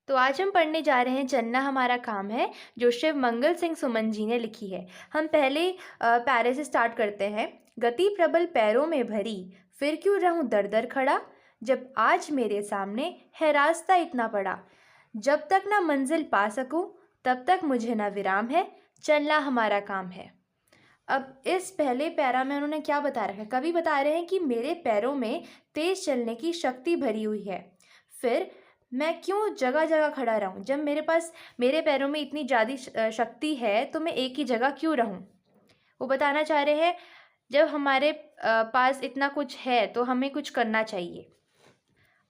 तो आज हम पढ़ने जा रहे हैं चलना हमारा काम है, जो शिव मंगल सिंह सुमन जी ने लिखी है। हम पहले पैरे से स्टार्ट करते हैं। गति प्रबल पैरों में भरी, फिर क्यों रहूं दर दर खड़ा। जब आज मेरे सामने है रास्ता इतना बड़ा, जब तक ना मंजिल पा सकूं तब तक मुझे ना विराम है, चलना हमारा काम है। अब इस पहले पैरा में उन्होंने क्या बता रखा है? कवि बता रहे हैं कि मेरे पैरों में तेज चलने की शक्ति भरी हुई है, फिर मैं क्यों जगह जगह खड़ा रहूं। जब मेरे पास मेरे पैरों में इतनी ज़्यादा शक्ति है तो मैं एक ही जगह क्यों रहूं। वो बताना चाह रहे हैं जब हमारे पास इतना कुछ है तो हमें कुछ करना चाहिए।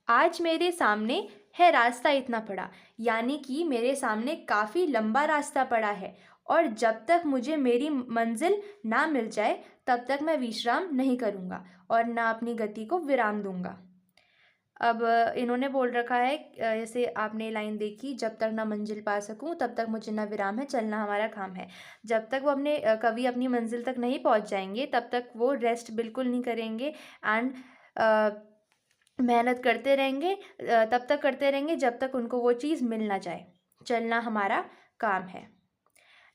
आज मेरे सामने है रास्ता इतना पड़ा, यानी कि मेरे सामने काफ़ी लंबा रास्ता पड़ा है और जब तक मुझे मेरी मंजिल ना मिल जाए तब तक मैं विश्राम नहीं करूँगा और ना अपनी गति को विराम दूंगा। अब इन्होंने बोल रखा है जैसे आपने लाइन देखी, जब तक ना मंजिल पा सकूं तब तक मुझे ना विराम है, चलना हमारा काम है। जब तक वो कवि अपनी मंजिल तक नहीं पहुंच जाएंगे तब तक वो रेस्ट बिल्कुल नहीं करेंगे एंड मेहनत करते रहेंगे, तब तक करते रहेंगे जब तक उनको वो चीज़ मिल ना जाए। चलना हमारा काम है।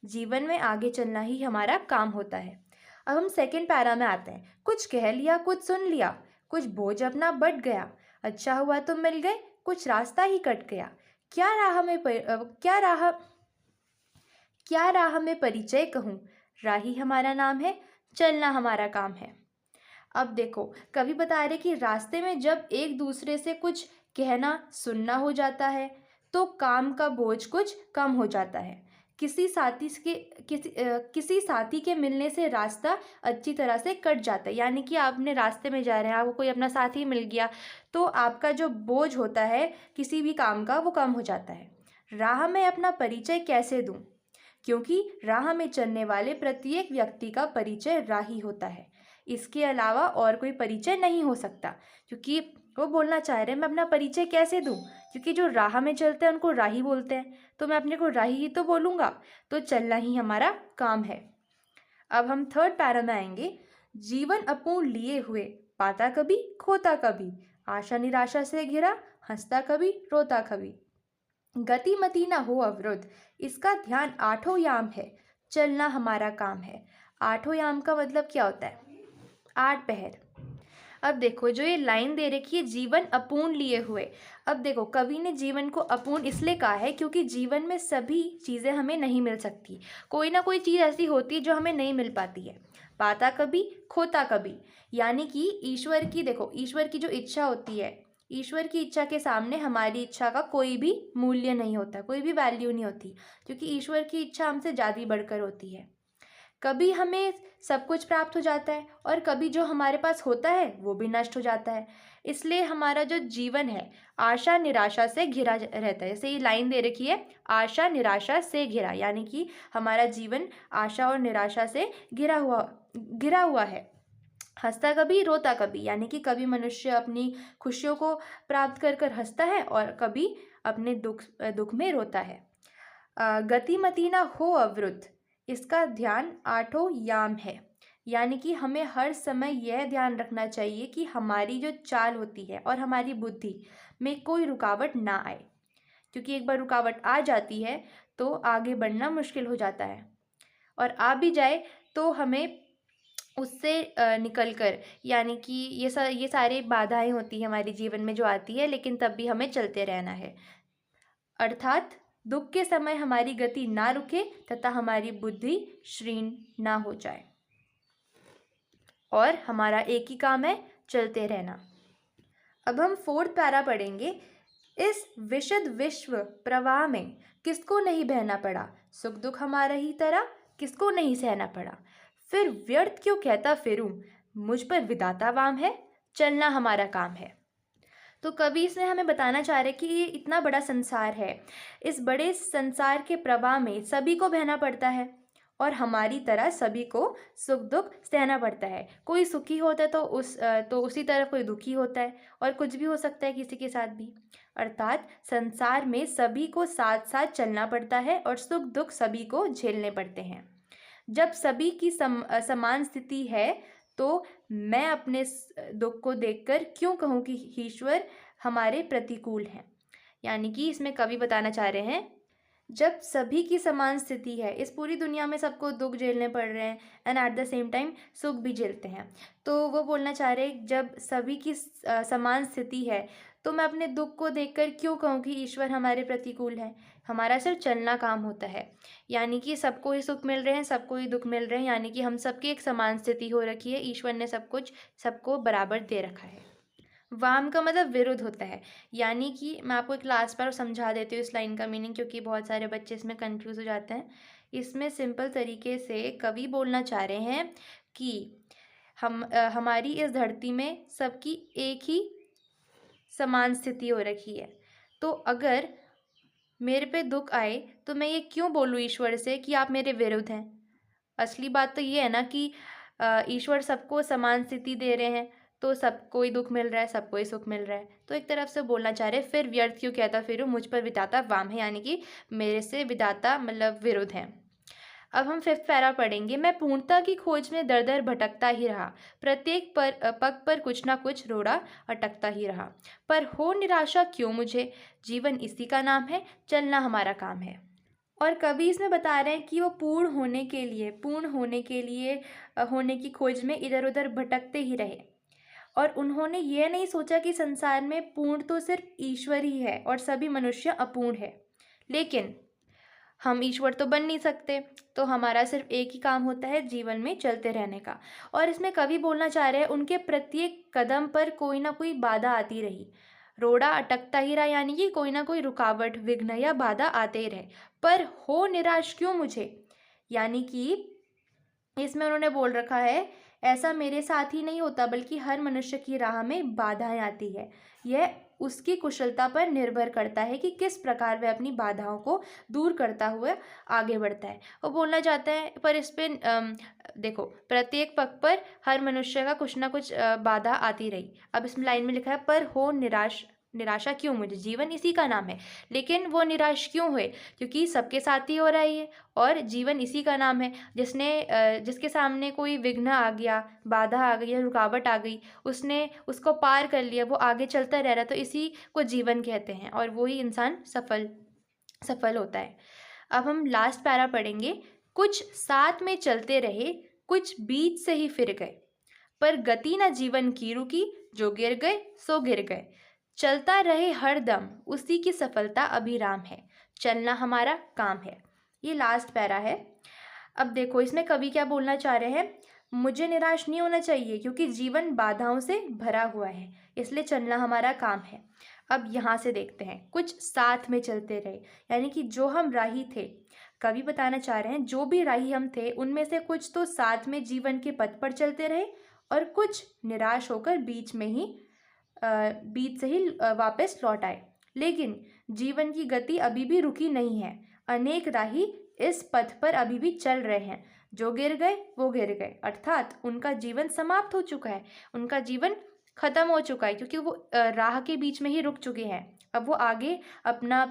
जीवन में आगे चलना ही हमारा काम होता है। अब हम सेकंड पैरा में आते हैं। कुछ कह लिया कुछ सुन लिया, कुछ बोझ अपना बट गया, अच्छा हुआ तुम मिल गए, कुछ रास्ता ही कट गया। क्या राह में परिचय कहूँ, राही हमारा नाम है, चलना हमारा काम है। अब देखो, कवि बता रहे कि रास्ते में जब एक दूसरे से कुछ कहना सुनना हो जाता है तो काम का बोझ कुछ कम हो जाता है। किसी साथी के मिलने से रास्ता अच्छी तरह से कट जाता है, यानी कि आपने रास्ते में जा रहे हैं, आपको कोई अपना साथी मिल गया तो आपका जो बोझ होता है किसी भी काम का वो कम हो जाता है। राह में अपना परिचय कैसे दूं, क्योंकि राह में चलने वाले प्रत्येक व्यक्ति का परिचय राही होता है, इसके अलावा और कोई परिचय नहीं हो सकता। क्योंकि वो बोलना चाह रहे हैं मैं अपना परिचय कैसे दूं, क्योंकि जो राह में चलते हैं उनको राही बोलते हैं, तो मैं अपने को राही ही तो बोलूँगा, तो चलना ही हमारा काम है। अब हम थर्ड पैरा में आएंगे। जीवन अपूर्ण लिए हुए, पाता कभी खोता कभी, आशा निराशा से घिरा, हंसता कभी रोता कभी। गति मति न हो अवरुद्ध, इसका ध्यान आठों याम है, चलना हमारा काम है। आठों याम का मतलब क्या होता है? 8 पहर। अब देखो, जो ये लाइन दे रखी है जीवन अपूर्ण लिए हुए, अब देखो कवि ने जीवन को अपूर्ण इसलिए कहा है क्योंकि जीवन में सभी चीज़ें हमें नहीं मिल सकती, कोई ना कोई चीज़ ऐसी होती है जो हमें नहीं मिल पाती है। पाता कभी खोता कभी, यानी कि ईश्वर की, देखो ईश्वर की जो इच्छा होती है, ईश्वर की इच्छा के सामने हमारी इच्छा का कोई भी मूल्य नहीं होता, कोई भी वैल्यू नहीं होती, क्योंकि ईश्वर की इच्छा हमसे ज़्यादा बढ़कर होती है। कभी हमें सब कुछ प्राप्त हो जाता है और कभी जो हमारे पास होता है वो भी नष्ट हो जाता है। इसलिए हमारा जो जीवन है आशा निराशा से घिरा रहता है। जैसे ये लाइन दे रखी है, आशा निराशा से घिरा, यानी कि हमारा जीवन आशा और निराशा से घिरा हुआ है। हंसता कभी रोता कभी, यानी कि कभी मनुष्य अपनी खुशियों को प्राप्त कर कर हंसता है और कभी अपने दुख में रोता है। गतिमति ना हो अवरुद्ध, इसका ध्यान आठों याम है, यानी कि हमें हर समय यह ध्यान रखना चाहिए कि हमारी जो चाल होती है और हमारी बुद्धि में कोई रुकावट ना आए, क्योंकि एक बार रुकावट आ जाती है तो आगे बढ़ना मुश्किल हो जाता है, और आ भी जाए तो हमें उससे निकल कर, यानी कि ये सारी बाधाएं होती हैं हमारे जीवन में जो आती है, लेकिन तब भी हमें चलते रहना है। अर्थात दुख के समय हमारी गति ना रुके तथा हमारी बुद्धि क्षीण ना हो जाए, और हमारा एक ही काम है, चलते रहना। अब हम फोर्थ पैरा पढ़ेंगे। इस विशद विश्व प्रवाह में किसको नहीं बहना पड़ा, सुख दुख हमारा ही तरह किसको नहीं सहना पड़ा। फिर व्यर्थ क्यों कहता फिरूं, मुझ पर विधाता वाम है, चलना हमारा काम है। तो कवि इसमें हमें बताना चाह रहे कि ये इतना बड़ा संसार है, इस बड़े संसार के प्रवाह में सभी को बहना पड़ता है और हमारी तरह सभी को सुख दुख सहना पड़ता है। कोई सुखी होता है तो उसी तरह कोई दुखी होता है, और कुछ भी हो सकता है किसी के साथ भी। अर्थात संसार में सभी को साथ साथ चलना पड़ता है और सुख दुख सभी को झेलने पड़ते हैं। जब सभी की समान स्थिति है तो मैं अपने दुख को देखकर क्यों कहूँ कि ईश्वर हमारे प्रतिकूल हैं। यानी कि इसमें कवि बताना चाह रहे हैं, जब सभी की समान स्थिति है, इस पूरी दुनिया में सबको दुख झेलने पड़ रहे हैं and at the same time सुख भी झेलते हैं, तो वो बोलना चाह रहे हैं जब सभी की समान स्थिति है, तो मैं अपने दुख को देखकर क्यों कहूँ कि ईश्वर हमारे प्रतिकूल है। हमारा सिर्फ चलना काम होता है, यानी कि सबको ही सुख मिल रहे हैं, सबको ही दुख मिल रहे हैं, यानी कि हम सबकी एक समान स्थिति हो रखी है। ईश्वर ने सब कुछ सबको बराबर दे रखा है। वाम का मतलब विरुद्ध होता है, यानी कि मैं आपको एक लास्ट बार समझा देती हूँ इस लाइन का मीनिंग, क्योंकि बहुत सारे बच्चे इसमें कंफ्यूज हो जाते हैं। इसमें सिंपल तरीके से कवि बोलना चाह रहे हैं कि हमारी इस धरती में सबकी एक ही समान स्थिति हो रखी है, तो अगर मेरे पे दुख आए तो मैं ये क्यों बोलूँ ईश्वर से कि आप मेरे विरुद्ध हैं। असली बात तो ये है ना कि ईश्वर सबको समान स्थिति दे रहे हैं, तो सबको ही दुख मिल रहा है, सबको ही सुख मिल रहा है। तो एक तरफ से बोलना चाह रहे फिर व्यर्थ क्यों कहता फिरूं, मुझ पर विधाता वाम है, यानी कि मेरे से विधाता मतलब विरुद्ध हैं। अब हम 5th पैरा पढ़ेंगे। मैं पूर्णता की खोज में दर दर भटकता ही रहा, प्रत्येक पग पर कुछ ना कुछ रोड़ा अटकता ही रहा, पर हो निराशा क्यों मुझे, जीवन इसी का नाम है, चलना हमारा काम है। और कवि इसमें बता रहे हैं कि वो पूर्ण होने के लिए होने की खोज में इधर उधर भटकते ही रहे, और उन्होंने ये नहीं सोचा कि संसार में पूर्ण तो सिर्फ ईश्वर ही है और सभी मनुष्य अपूर्ण है। लेकिन हम ईश्वर तो बन नहीं सकते, तो हमारा सिर्फ एक ही काम होता है जीवन में चलते रहने का। और इसमें कवि बोलना चाह रहे हैं उनके प्रत्येक कदम पर कोई ना कोई बाधा आती रही, रोड़ा अटकता ही रहा, यानी कि कोई ना कोई रुकावट विघ्न या बाधा आते ही रहे, पर हो निराश क्यों मुझे, यानी कि इसमें उन्होंने बोल रखा है ऐसा मेरे साथ ही नहीं होता, बल्कि हर मनुष्य की राह में बाधाएं आती है। यह उसकी कुशलता पर निर्भर करता है कि किस प्रकार वह अपनी बाधाओं को दूर करता हुआ आगे बढ़ता है। वो बोलना चाहता है पर इस पे देखो, प्रत्येक पग पर हर मनुष्य का कुछ ना कुछ बाधा आती रही। अब इसमें लाइन में लिखा है पर हो निराशा क्यों मुझे, जीवन इसी का नाम है। लेकिन वो निराश क्यों हुए, क्योंकि सबके साथ ही हो रहा है ये, और जीवन इसी का नाम है। जिसके सामने कोई विघ्न आ गया, बाधा आ गई या रुकावट आ गई, उसने उसको पार कर लिया, वो आगे चलता रह रहा, तो इसी को जीवन कहते हैं, और वही इंसान सफल होता है। अब हम लास्ट पैरा पढ़ेंगे। कुछ साथ में चलते रहे, कुछ बीच से ही फिर गए, पर गति न जीवन की रुकी, जो गिर गए सो गिर गए, चलता रहे हर दम उसी की सफलता अभिराम है, चलना हमारा काम है। ये लास्ट पैरा है। अब देखो इसमें कवि क्या बोलना चाह रहे हैं, मुझे निराश नहीं होना चाहिए क्योंकि जीवन बाधाओं से भरा हुआ है, इसलिए चलना हमारा काम है। अब यहाँ से देखते हैं, कुछ साथ में चलते रहे, यानी कि जो हम राही थे, कवि बताना चाह रहे हैं जो भी राही हम थे उनमें से कुछ तो साथ में जीवन के पथ पर चलते रहे, और कुछ निराश होकर बीच से ही वापस लौट आए। लेकिन जीवन की गति अभी भी रुकी नहीं है, अनेक राही इस पथ पर अभी भी चल रहे हैं, जो गिर गए वो गिर गए, अर्थात उनका जीवन समाप्त हो चुका है, उनका जीवन खत्म हो चुका है, क्योंकि वो राह के बीच में ही रुक चुके हैं। अब वो आगे अपना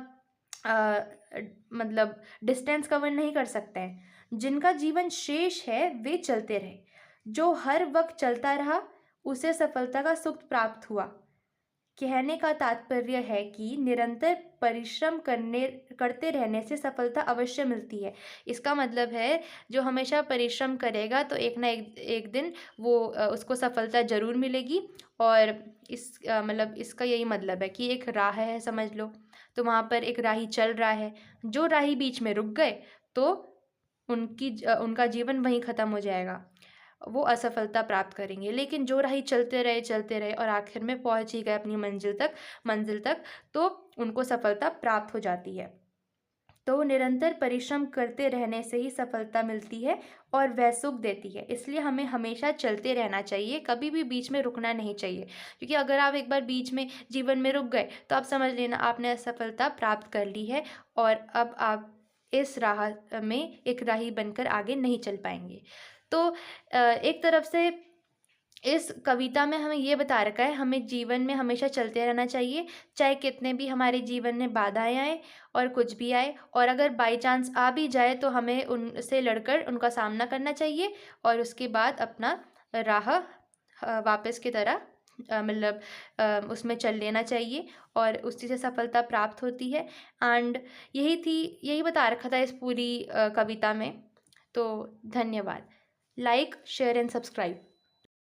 मतलब डिस्टेंस कवर नहीं कर सकते हैं। जिनका जीवन शेष है वे चलते रहे, जो हर वक्त चलता रहा उसे सफलता का सुख प्राप्त हुआ। कहने का तात्पर्य है कि निरंतर परिश्रम करते रहने से सफलता अवश्य मिलती है। इसका मतलब है जो हमेशा परिश्रम करेगा तो एक ना एक दिन वो उसको सफलता ज़रूर मिलेगी। और मतलब इसका यही मतलब है कि एक राह है समझ लो, तो वहाँ पर एक राही चल रहा है, जो राही बीच में रुक गए तो उनका जीवन वहीं ख़त्म हो जाएगा, वो असफलता प्राप्त करेंगे। लेकिन जो राही चलते रहे और आखिर में पहुंच ही गए अपनी मंजिल तक तो उनको सफलता प्राप्त हो जाती है। तो निरंतर परिश्रम करते रहने से ही सफलता मिलती है और वह सुख देती है, इसलिए हमें हमेशा चलते रहना चाहिए, कभी भी बीच में रुकना नहीं चाहिए। क्योंकि अगर आप एक बार बीच में जीवन में रुक गए तो आप समझ लेना आपने असफलता प्राप्त कर ली है, और अब आप इस राह में एक राही बनकर आगे नहीं चल पाएंगे। तो एक तरफ से इस कविता में हमें ये बता रखा है हमें जीवन में हमेशा चलते रहना चाहिए, चाहे कितने भी हमारे जीवन में बाधाएं आए और कुछ भी आए, और अगर बाई चांस आ भी जाए तो हमें उनसे लड़कर उनका सामना करना चाहिए और उसके बाद अपना राह वापस की तरह मतलब उसमें चल लेना चाहिए और उसी से सफलता प्राप्त होती है। एंड यही बता रखा था इस पूरी कविता में। तो धन्यवाद। Like, share and subscribe.